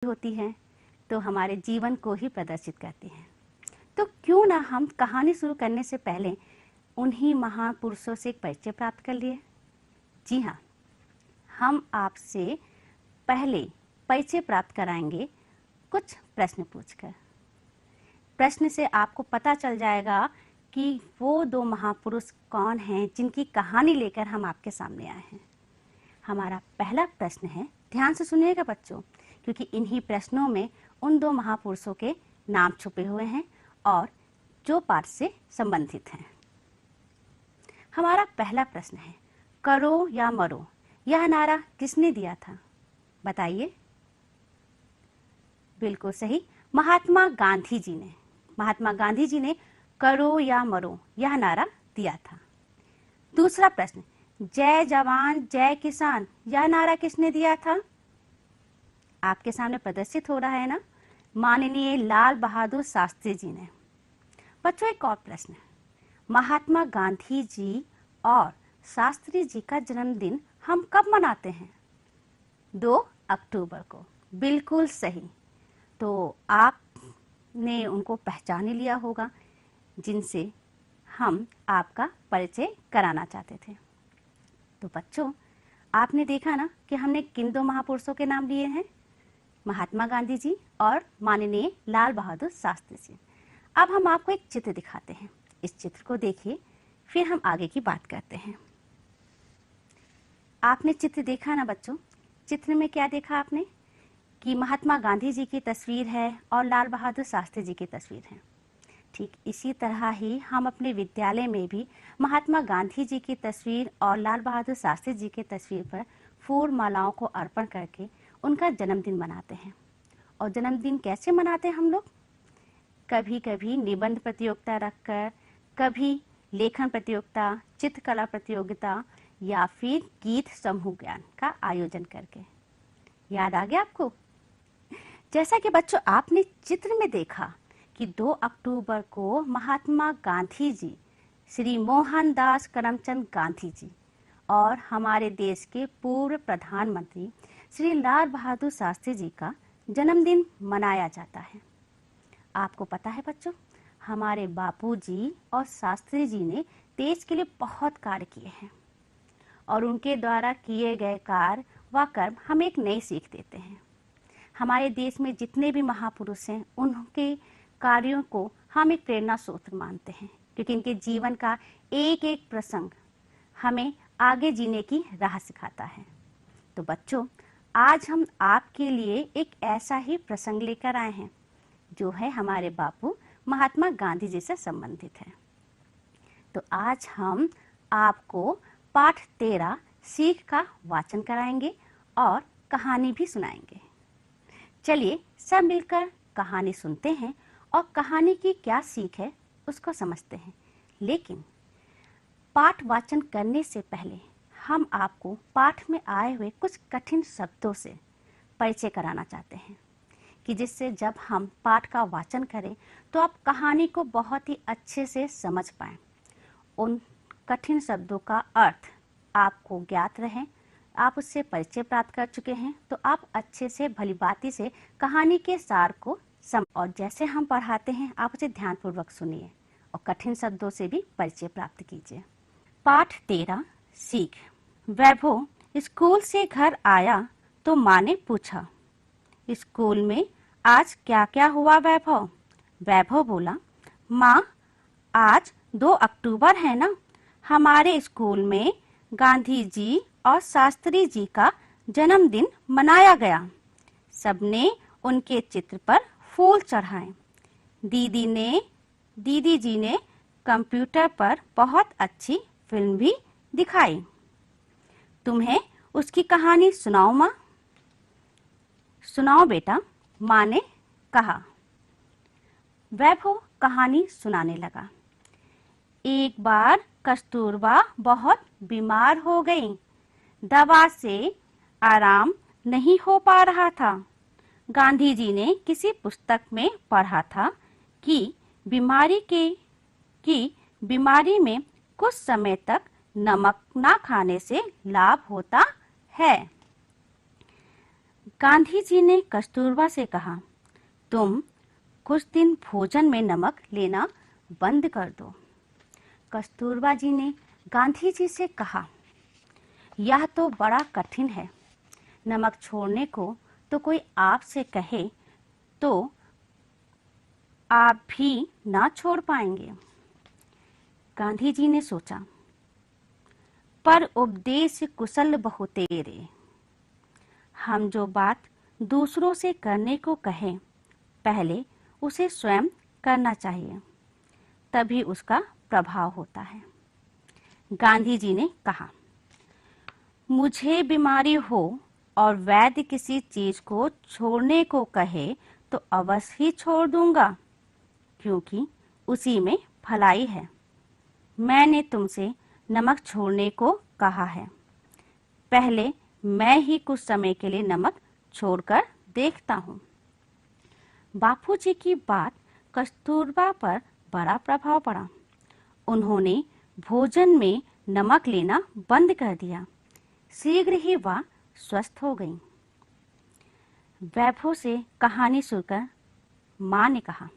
होती हैं तो हमारे जीवन को ही प्रदर्शित करती हैं। तो क्यों ना हम कहानी शुरू करने से पहले उन्हीं महापुरुषों से एक परिचय प्राप्त कर लिए। जी हाँ, हम आपसे पहले परिचय प्राप्त कराएंगे कुछ प्रश्न पूछकर। प्रश्न से आपको पता चल जाएगा कि वो दो महापुरुष कौन हैं जिनकी कहानी लेकर हम आपके सामने आए हैं। हमारा पहला प्रश्न है, ध्यान से सुनिएगा बच्चों, क्योंकि इन्हीं प्रश्नों में उन दो महापुरुषों के नाम छुपे हुए हैं और जो पाठ से संबंधित हैं। हमारा पहला प्रश्न है, करो या मरो, यह नारा किसने दिया था? बताइए। बिल्कुल सही, महात्मा गांधी जी ने। महात्मा गांधी जी ने करो या मरो यह नारा दिया था। दूसरा प्रश्न, जय जवान जय किसान, यह नारा किसने दिया था? आपके सामने प्रदर्शित हो रहा है ना, माननीय लाल बहादुर शास्त्री जी ने। बच्चों एक और प्रश्न, महात्मा गांधी जी और शास्त्री जी का जन्मदिन हम कब मनाते हैं? 2 अक्टूबर को। बिल्कुल सही। तो आपने उनको पहचान लिया होगा जिनसे हम आपका परिचय कराना चाहते थे। तो बच्चों आपने देखा ना कि हमने किन दो महापुरुषों के नाम लिए हैं, महात्मा गांधी जी और माननीय लाल बहादुर शास्त्री जी। अब हम आपको एक चित्र दिखाते हैं, इस चित्र को देखिए, फिर हम आगे की बात करते हैं। आपने चित्र देखा ना बच्चों, चित्र में क्या देखा आपने कि महात्मा गांधी जी की तस्वीर है और लाल बहादुर शास्त्री जी की तस्वीर है। ठीक इसी तरह ही हम अपने विद्यालय में भी महात्मा गांधी जी की तस्वीर और लाल बहादुर शास्त्री जी की तस्वीर पर फूल मालाओं को अर्पण करके उनका जन्मदिन मनाते हैं। और जन्मदिन कैसे मनाते हैं हम लोग? कभी कभी निबंध प्रतियोगिता रखकर, कभी लेखन प्रतियोगिता, चित्रकला प्रतियोगिता या फिर गीत समूह ज्ञान का आयोजन करके। याद आ गया आपको? जैसा कि बच्चों आपने चित्र में देखा कि 2 अक्टूबर को महात्मा गांधी जी, श्री मोहनदास करमचंद गांधी जी और हमारे देश के पूर्व प्रधानमंत्री श्री लाल बहादुर शास्त्री जी का जन्मदिन मनाया जाता है। आपको पता है बच्चों, हमारे बापूजी और शास्त्री जी ने देश के लिए बहुत कार्य किए हैं और उनके द्वारा किए गए कार्य व कर्म हमें एक नई सीख देते हैं। हमारे देश में जितने भी महापुरुष हैं उनके कार्यों को हम एक प्रेरणा स्रोत मानते हैं, क्योंकि इनके जीवन का एक एक प्रसंग हमें आगे जीने की राह सिखाता है। तो बच्चों आज हम आपके लिए एक ऐसा ही प्रसंग लेकर आए हैं जो है हमारे बापू महात्मा गांधी जी से संबंधित है। तो आज हम आपको पाठ 13 सीख का वाचन कराएंगे और कहानी भी सुनाएंगे। चलिए सब मिलकर कहानी सुनते हैं और कहानी की क्या सीख है उसको समझते हैं। लेकिन पाठ वाचन करने से पहले हम आपको पाठ में आए हुए कुछ कठिन शब्दों से परिचय कराना चाहते हैं कि जिससे जब हम पाठ का वाचन करें तो आप कहानी को बहुत ही अच्छे से समझ पाएं। उन कठिन शब्दों का अर्थ आपको ज्ञात रहे, आप उससे परिचय प्राप्त कर चुके हैं, तो आप अच्छे से भलीभांति से कहानी के सार को और जैसे हम पढ़ाते हैं आप उसे ध्यानपूर्वक सुनिए और कठिन शब्दों से भी परिचय प्राप्त कीजिए। पाठ 13 सीख। वैभव स्कूल से घर आया तो माँ ने पूछा, स्कूल में आज क्या क्या हुआ वैभव? वैभव बोला, माँ आज 2 अक्टूबर है ना, हमारे स्कूल में गांधी जी और शास्त्री जी का जन्मदिन मनाया गया। सबने उनके चित्र पर फूल चढ़ाए। दीदी जी ने कंप्यूटर पर बहुत अच्छी फिल्म भी दिखाई। तुम्हें उसकी कहानी सुनाओ माँ? सुनाओ बेटा, माँ ने कहा। वैभव कहानी सुनाने लगा। एक बार कस्तूरबा बहुत बीमार हो गई। दवा से आराम नहीं हो पा रहा था। गांधी जी ने किसी पुस्तक में पढ़ा था कि बीमारी में कुछ समय तक नमक ना खाने से लाभ होता है। गांधी जी ने कस्तूरबा से कहा, तुम कुछ दिन भोजन में नमक लेना बंद कर दो। कस्तूरबा जी ने गांधी जी से कहा, यह तो बड़ा कठिन है, नमक छोड़ने को तो कोई आपसे कहे तो आप भी ना छोड़ पाएंगे। गांधी जी ने सोचा, पर उपदेश कुशल बहु तेरे, हम जो बात दूसरों से करने को कहें पहले उसे स्वयं करना चाहिए, तभी उसका प्रभाव होता है। गांधी जी ने कहा, मुझे बीमारी हो और वैद्य किसी चीज को छोड़ने को कहे तो अवश्य ही छोड़ दूंगा, क्योंकि उसी में भलाई है। मैंने तुमसे नमक छोड़ने को कहा है, पहले मैं ही कुछ समय के लिए नमक छोड़कर देखता हूँ। बापूजी की बात कस्तूरबा पर बड़ा प्रभाव पड़ा। उन्होंने भोजन में नमक लेना बंद कर दिया। शीघ्र ही वह स्वस्थ हो गईं। वैभव से कहानी सुनकर माँ ने कहा,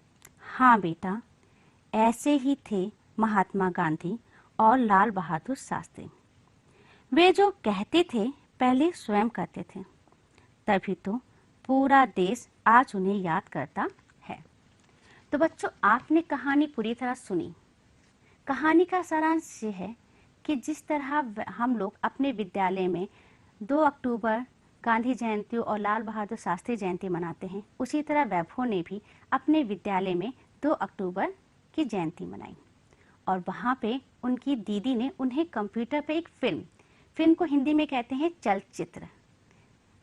हाँ बेटा, ऐसे ही थे महात्मा गांधी और लाल बहादुर शास्त्री। वे जो कहते थे पहले स्वयं करते थे, तभी तो पूरा देश आज उन्हें याद करता है। तो बच्चों, आपने कहानी पूरी तरह सुनी। कहानी का सारांश ये है कि जिस तरह हम लोग अपने विद्यालय में 2 अक्टूबर गांधी जयंती और लाल बहादुर शास्त्री जयंती मनाते हैं, उसी तरह वैभव ने भी अपने विद्यालय में 2 अक्टूबर की जयंती मनाई। और वहाँ पे उनकी दीदी ने उन्हें कंप्यूटर पे एक फिल्म को हिंदी में कहते हैं चलचित्र,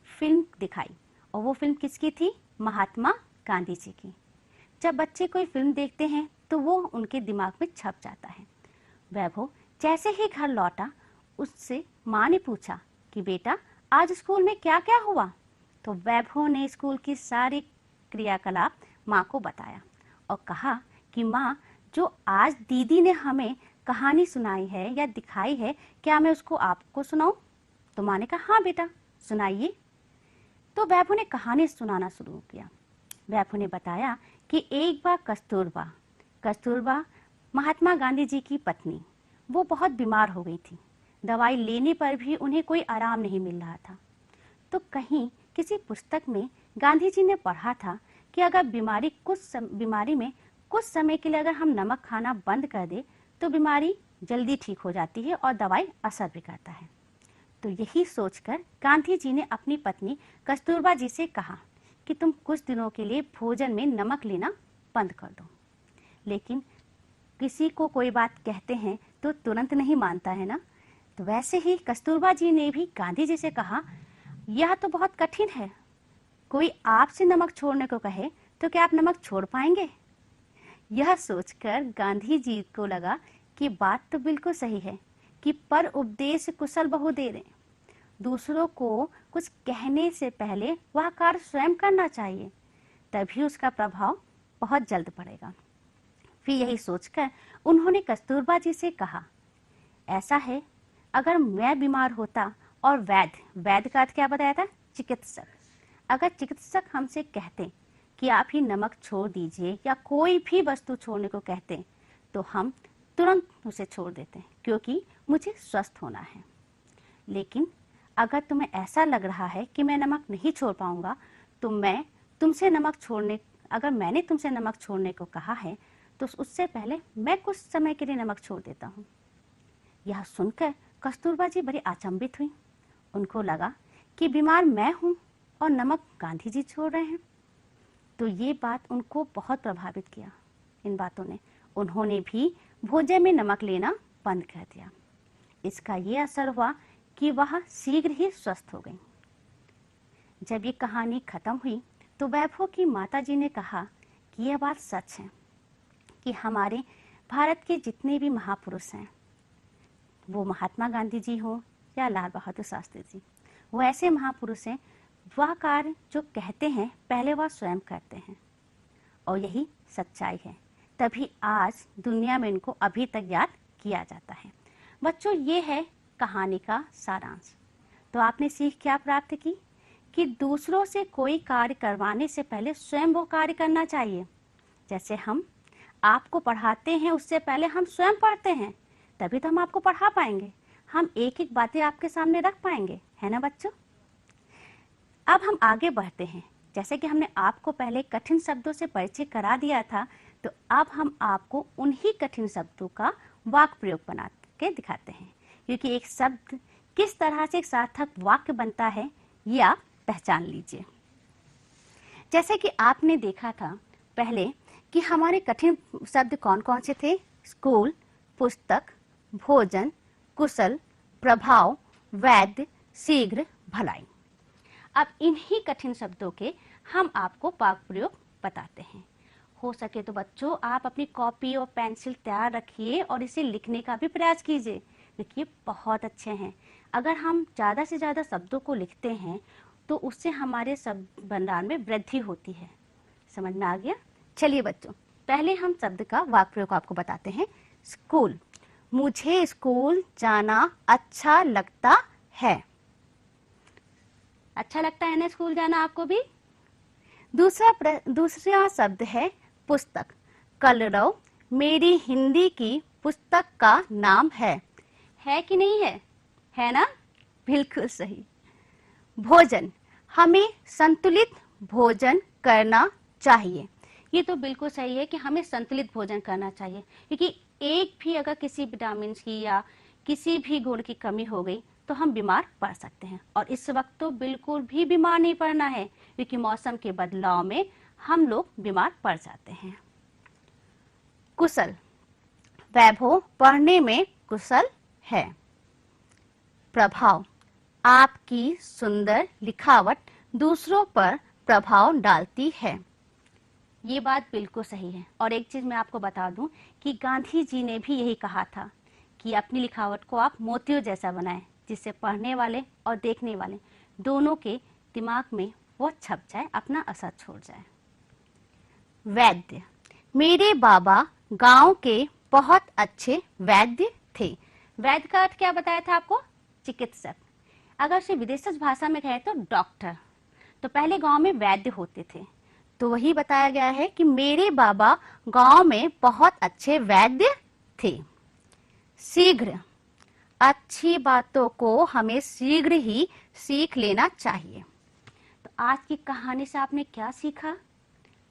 फिल्म दिखाई। और वो फिल्म किसकी थी? महात्मा गांधी जी की। जब बच्चे कोई फिल्म देखते हैं तो वो उनके दिमाग में छप जाता है। वैभव जैसे ही घर लौटा, उससे माँ ने पूछा कि बेटा, आज स्कूल में क्या क्या हुआ? तो वैभव ने स्कूल की सारी क्रियाकलाप माँ को बताया और कहा कि माँ, जो आज दीदी ने हमें कहानी सुनाई है या दिखाई है, क्या मैं उसको आपको सुनाऊं? तो माँ ने कहा, हाँ बेटा, सुनाइए। तो वैभव ने कहानी सुनाना शुरू किया। वैभव ने बताया कि एक बार कस्तूरबा महात्मा गांधी जी की पत्नी, वो बहुत बीमार हो गई थी। दवाई लेने पर भी उन्हें कोई आराम नहीं मिल रहा था। तो कहीं किसी पुस्तक में गांधी जी ने पढ़ा था कि अगर बीमारी में कुछ समय के लिए अगर हम नमक खाना बंद कर दे तो बीमारी जल्दी ठीक हो जाती है और दवाई असर भी करता है। तो यही सोचकर गांधी जी ने अपनी पत्नी कस्तूरबा जी से कहा कि तुम कुछ दिनों के लिए भोजन में नमक लेना बंद कर दो। लेकिन किसी को कोई बात कहते हैं तो तुरंत नहीं मानता है ना। तो वैसे ही कस्तूरबा जी ने भी गांधी जी से कहा, यह तो बहुत कठिन है, कोई आपसे नमक छोड़ने को कहे तो क्या आप नमक छोड़ पाएंगे? यह सोचकर गांधी जी को लगा कि बात तो बिल्कुल सही है कि पर उपदेश कुशल बहु देरे, दूसरों को कुछ कहने से पहले वह कार्य स्वयं करना चाहिए, तभी उसका प्रभाव बहुत जल्द पड़ेगा। फिर यही सोचकर उन्होंने कस्तूरबा जी से कहा, ऐसा है, अगर मैं बीमार होता और वैद्य का अर्थ क्या बताया था? चिकित्सक। अगर चिकित्सक हमसे कहते कि आप ही नमक छोड़ दीजिए या कोई भी वस्तु छोड़ने को कहते, तो हम तुरंत उसे छोड़ देते, क्योंकि मुझे स्वस्थ होना है। लेकिन अगर तुम्हें ऐसा लग रहा है कि मैं नमक नहीं छोड़ पाऊंगा, तो मैंने तुमसे नमक छोड़ने को कहा है, तो उससे पहले मैं कुछ समय के लिए नमक छोड़ देता हूँ। यह सुनकर कस्तूरबा जी बड़ी अचंभित हुई। उनको लगा कि बीमार मैं हूँ और नमक गांधी जी छोड़ रहे हैं। तो ये बात उनको बहुत प्रभावित किया। इन बातों ने उन्होंने भी भोजन में नमक लेना बंद कर दिया। इसका ये असर हुआ कि वह शीघ्र ही स्वस्थ हो गई। जब ये कहानी खत्म हुई तो वैभव की माताजी ने कहा कि यह बात सच है कि हमारे भारत के जितने भी महापुरुष हैं, वो महात्मा गांधी जी हो या लाल बहादुर शास्त्री जी, वो ऐसे महापुरुष हैं, वह कार्य जो कहते हैं पहले वह स्वयं करते हैं, और यही सच्चाई है। तभी आज दुनिया में इनको अभी तक याद किया जाता है। बच्चों, ये है कहानी का सारांश। तो आपने सीख क्या प्राप्त की कि दूसरों से कोई कार्य करवाने से पहले स्वयं वो कार्य करना चाहिए। जैसे हम आपको पढ़ाते हैं, उससे पहले हम स्वयं पढ़ते हैं, तभी तो हम आपको पढ़ा पाएंगे, हम एक एक बातें आपके सामने रख पाएंगे, है ना बच्चों। अब हम आगे बढ़ते हैं। जैसे कि हमने आपको पहले कठिन शब्दों से परिचय करा दिया था, तो अब हम आपको उन्हीं कठिन शब्दों का वाक्य प्रयोग बना के दिखाते हैं, क्योंकि एक शब्द किस तरह से एक सार्थक वाक्य बनता है ये आप पहचान लीजिए। जैसे कि आपने देखा था पहले कि हमारे कठिन शब्द कौन कौन से थे। स्कूल, पुस्तक, भोजन, कुशल, प्रभाव, वैद्य, शीघ्र, भलाई। अब इन्हीं कठिन शब्दों के हम आपको वाक्य प्रयोग बताते हैं। हो सके तो बच्चों आप अपनी कॉपी और पेंसिल तैयार रखिए और इसे लिखने का भी प्रयास कीजिए। देखिए बहुत अच्छे हैं। अगर हम ज़्यादा से ज़्यादा शब्दों को लिखते हैं तो उससे हमारे शब्द भंडार में वृद्धि होती है। समझ में आ गया। चलिए बच्चों, पहले हम शब्द का वाक्य प्रयोग आपको बताते हैं। स्कूल, मुझे स्कूल जाना अच्छा लगता है। अच्छा लगता है ना स्कूल जाना आपको भी। दूसरा शब्द है पुस्तक। कलरव मेरी हिंदी की पुस्तक का नाम है कि नहीं है? है ना, बिल्कुल सही। भोजन, हमें संतुलित भोजन करना चाहिए। ये तो बिल्कुल सही है कि हमें संतुलित भोजन करना चाहिए, क्योंकि एक भी अगर किसी विटामिन की या किसी भी गुण की कमी हो गई तो हम बीमार पड़ सकते हैं। और इस वक्त तो बिल्कुल भी बीमार नहीं पड़ना है, क्योंकि मौसम के बदलाव में हम लोग बीमार पड़ जाते हैं। कुशल, वैभव पढ़ने में कुशल है। प्रभाव, आपकी सुंदर लिखावट दूसरों पर प्रभाव डालती है। ये बात बिल्कुल सही है। और एक चीज मैं आपको बता दूं कि गांधी जी ने भी यही कहा था कि अपनी लिखावट को आप मोतियों जैसा बनाएं, जिससे पढ़ने वाले और देखने वाले दोनों के दिमाग में वो छप जाए, अपना असर छोड़ जाए। वैद्य, मेरे बाबा गांव के बहुत अच्छे वैद्य थे। वैद्य का अर्थ क्या बताया था आपको? चिकित्सक। अगर से विदेशी भाषा में कहे तो डॉक्टर। तो पहले गांव में वैद्य होते थे, तो वही बताया गया है कि मेरे बाबा गांव में बहुत अच्छे वैद्य थे। शीघ्र, अच्छी बातों को हमें शीघ्र ही सीख लेना चाहिए। तो आज की कहानी से आपने क्या सीखा?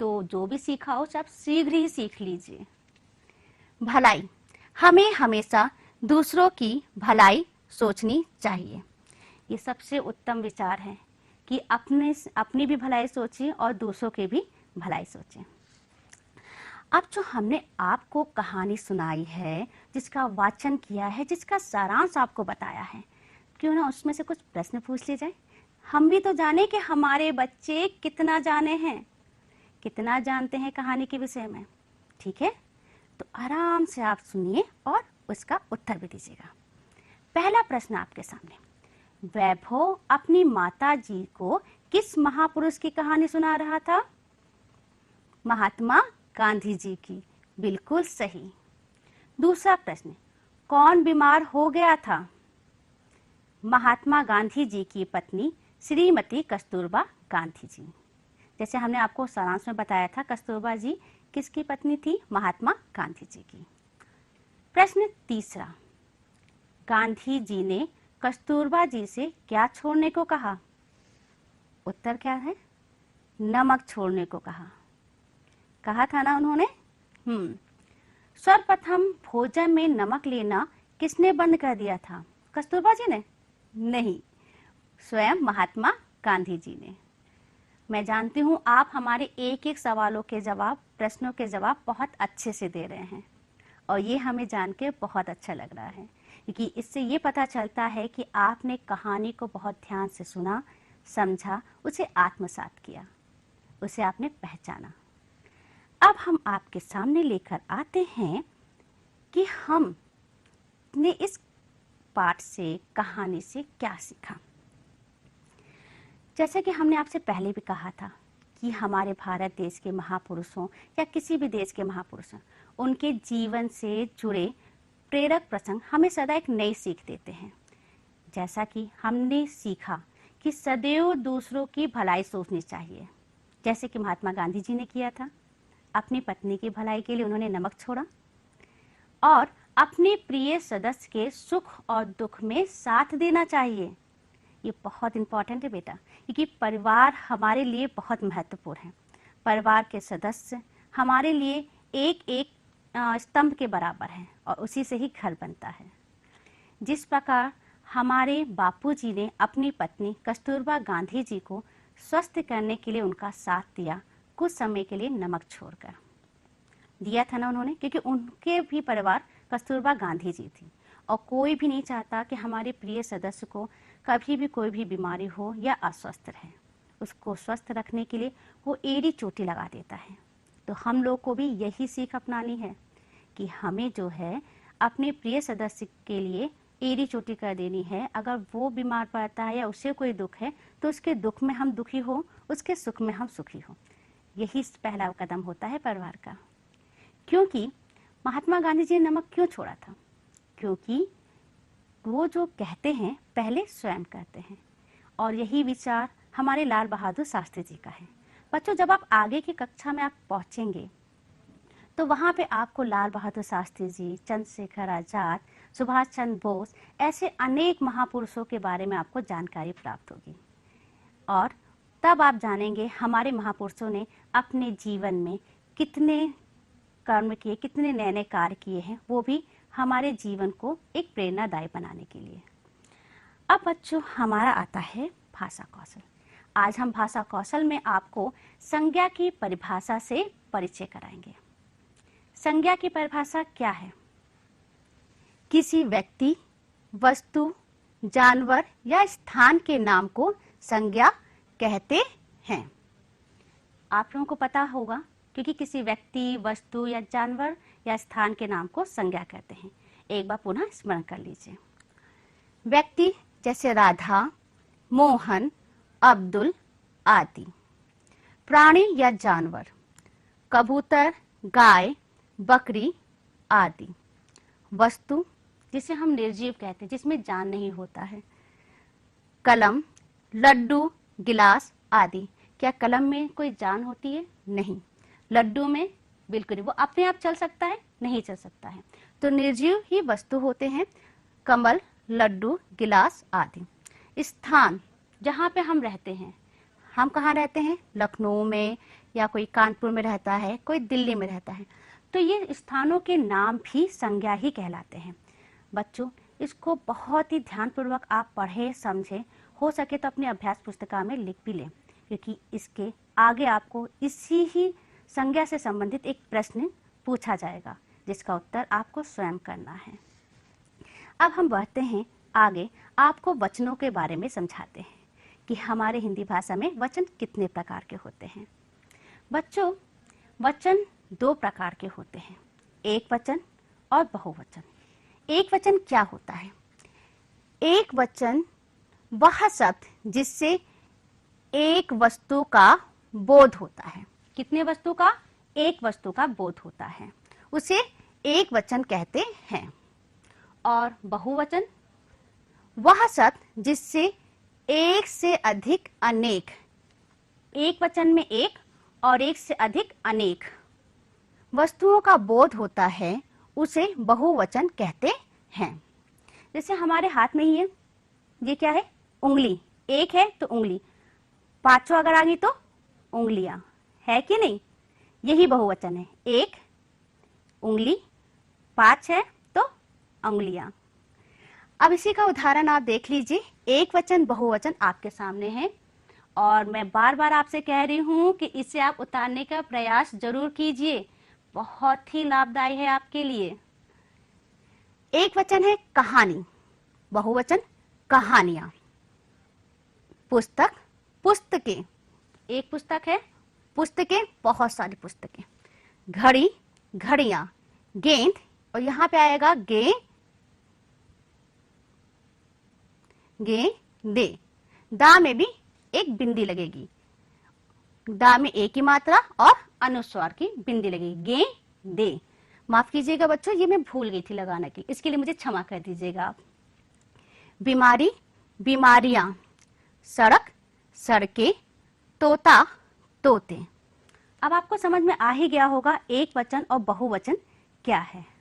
तो जो भी सीखा हो सब शीघ्र ही सीख लीजिए। भलाई, हमें हमेशा दूसरों की भलाई सोचनी चाहिए। ये सबसे उत्तम विचार है कि अपनी भी भलाई सोचिए और दूसरों की भी भलाई सोचें। अब जो हमने आपको कहानी सुनाई है, जिसका वाचन किया है, जिसका सारांश आपको बताया है, क्यों ना उसमें से कुछ प्रश्न पूछ लिए जाए। हम भी तो जाने कि हमारे बच्चे कितना जाने हैं, कितना जानते हैं कहानी के विषय में। ठीक है, तो आराम से आप सुनिए और उसका उत्तर भी दीजिएगा। पहला प्रश्न आपके सामने, वैभव अपनी माता जी को किस महापुरुष की कहानी सुना रहा था? महात्मा गांधी जी की। बिल्कुल सही। दूसरा प्रश्न, कौन बीमार हो गया था? महात्मा गांधी जी की पत्नी श्रीमती कस्तूरबा गांधी जी। जैसे हमने आपको सारांश में बताया था, कस्तूरबा जी किसकी पत्नी थी? महात्मा गांधी जी की। प्रश्न तीसरा, गांधी जी ने कस्तूरबा जी से क्या छोड़ने को कहा? उत्तर क्या है? नमक छोड़ने को कहा था ना उन्होंने। सर्वप्रथम भोजन में नमक लेना किसने बंद कर दिया था? कस्तूरबा जी ने? नहीं, स्वयं महात्मा गांधी जी ने। मैं जानती हूँ आप हमारे एक एक सवालों के जवाब, प्रश्नों के जवाब बहुत अच्छे से दे रहे हैं, और ये हमें जान के बहुत अच्छा लग रहा है, क्योंकि इससे ये पता चलता है कि आपने कहानी को बहुत ध्यान से सुना, समझा, उसे आत्मसात किया, उसे आपने पहचाना। अब हम आपके सामने लेकर आते हैं कि हमने इस पाठ से, कहानी से क्या सीखा। जैसा कि हमने आपसे पहले भी कहा था कि हमारे भारत देश के महापुरुषों या किसी भी देश के महापुरुषों, उनके जीवन से जुड़े प्रेरक प्रसंग हमें सदा एक नई सीख देते हैं। जैसा कि हमने सीखा कि सदैव दूसरों की भलाई सोचनी चाहिए, जैसे कि महात्मा गांधी जी ने किया था। अपनी पत्नी की भलाई के लिए उन्होंने नमक छोड़ा और अपने प्रिय सदस्य के सुख और दुख में साथ देना चाहिए। ये बहुत इंपॉर्टेंट है बेटा, क्योंकि परिवार हमारे लिए बहुत महत्वपूर्ण है। परिवार के सदस्य हमारे लिए एक एक स्तंभ के बराबर हैं और उसी से ही घर बनता है। जिस प्रकार हमारे बापूजी ने अपनी पत्नी कस्तूरबा गांधी जी को स्वस्थ करने के लिए उनका साथ दिया, कुछ समय के लिए नमक छोड़कर दिया था ना उन्होंने, क्योंकि उनके भी परिवार कस्तूरबा गांधी जी थी और कोई भी नहीं चाहता कि हमारे प्रिय सदस्य को कभी भी कोई भी बीमारी हो या अस्वस्थ रहे। उसको स्वस्थ रखने के लिए वो एड़ी चोटी लगा देता है। तो हम लोग को भी यही सीख अपनानी है कि हमें जो है अपने प्रिय सदस्य के लिए एड़ी चोटी कर देनी है। अगर वो बीमार पड़ता है या उसे कोई दुख है तो उसके दुख में हम दुखी हो, उसके सुख में हम सुखी हो। यही पहला कदम होता है परिवार का। क्योंकि महात्मा गांधी जी ने नमक क्यों छोड़ा था? क्योंकि वो जो कहते हैं पहले स्वयं करते हैं, और यही विचार हमारे लाल बहादुर शास्त्री जी का है। बच्चों, जब आप आगे की कक्षा में आप पहुंचेंगे तो वहां पे आपको लाल बहादुर शास्त्री जी, चंद्रशेखर आजाद, सुभाष चंद्र बोस, ऐसे अनेक महापुरुषों के बारे में आपको जानकारी प्राप्त होगी और तब आप जानेंगे हमारे महापुरुषों ने अपने जीवन में कितने कर्म किए, कितने नए नए कार्य किए हैं, वो भी हमारे जीवन को एक प्रेरणादायी बनाने के लिए। अब बच्चों, हमारा आता है भाषा कौशल। आज हम भाषा कौशल में आपको संज्ञा की परिभाषा से परिचय कराएंगे। संज्ञा की परिभाषा क्या है? किसी व्यक्ति, वस्तु, जानवर या स्थान के नाम को संज्ञा कहते हैं। आप लोगों को पता होगा, क्योंकि किसी व्यक्ति, वस्तु या जानवर या स्थान के नाम को संज्ञा कहते हैं। एक बार पुनः स्मरण कर लीजिए। व्यक्ति जैसे राधा, मोहन, अब्दुल आदि। प्राणी या जानवर, कबूतर, गाय, बकरी आदि। वस्तु जिसे हम निर्जीव कहते हैं, जिसमें जान नहीं होता है। कलम, लड्डू, गिलास आदि। क्या कलम में कोई जान होती है? नहीं। लड्डू में बिल्कुल नहीं, वो अपने आप चल सकता है? नहीं चल सकता है। तो निर्जीव ही वस्तु होते हैं कमल, लड्डू, गिलास आदि। स्थान जहाँ पे हम रहते हैं, हम कहाँ रहते हैं? लखनऊ में, या कोई कानपुर में रहता है, कोई दिल्ली में रहता है, तो ये स्थानों के नाम भी संज्ञा ही कहलाते हैं। बच्चों, इसको बहुत ही ध्यानपूर्वक आप पढ़े समझे, हो सके तो अपनी अभ्यास पुस्तिका में लिख भी लें, क्योंकि इसके आगे आपको इसी ही संज्ञा से संबंधित एक प्रश्न पूछा जाएगा, जिसका उत्तर आपको स्वयं करना है। अब हम बढ़ते हैं आगे, आपको वचनों के बारे में समझाते हैं कि हमारे हिंदी भाषा में वचन कितने प्रकार के होते हैं। बच्चों, वचन दो प्रकार के होते हैं, एक वचन और बहुवचन। एक वचन क्या होता है? एक वचन वह शब्द जिससे एक वस्तु का बोध होता है। कितने वस्तु का? एक वस्तु का बोध होता है, उसे एक वचन कहते हैं। और बहुवचन वह शब्द जिससे एक से अधिक अनेक, एक वचन में एक और एक से अधिक अनेक वस्तुओं का बोध होता है, उसे बहुवचन कहते हैं। जैसे हमारे हाथ में ही है, ये क्या है? उंगली। एक है तो उंगली, पांचों अगर आ गई तो उंगलियां, है कि नहीं? यही बहुवचन है। एक उंगली, पांच है तो उंगलियां। अब इसी का उदाहरण आप देख लीजिए। एक वचन बहुवचन आपके सामने है और मैं बार बार आपसे कह रही हूं कि इसे आप उतारने का प्रयास जरूर कीजिए, बहुत ही लाभदायी है आपके लिए। एक वचन है कहानी, बहुवचन कहानियां। पुस्तक, पुस्तकें। एक पुस्तक है, पुस्तकें बहुत सारी पुस्तकें। घड़ी, घड़ियां। गेंद, और यहां पे आएगा गेंदे। दा में भी एक बिंदी लगेगी, दा में एक ही मात्रा और अनुस्वार की बिंदी लगेगी, गेंदे। माफ कीजिएगा बच्चों, ये मैं भूल गई थी लगाने की, इसके लिए मुझे क्षमा कर दीजिएगा आप। बीमारी, बीमारियां। सड़क, सड़कें, तोता, तोते। अब आपको समझ में आ ही गया होगा एक वचन और बहुवचन क्या है।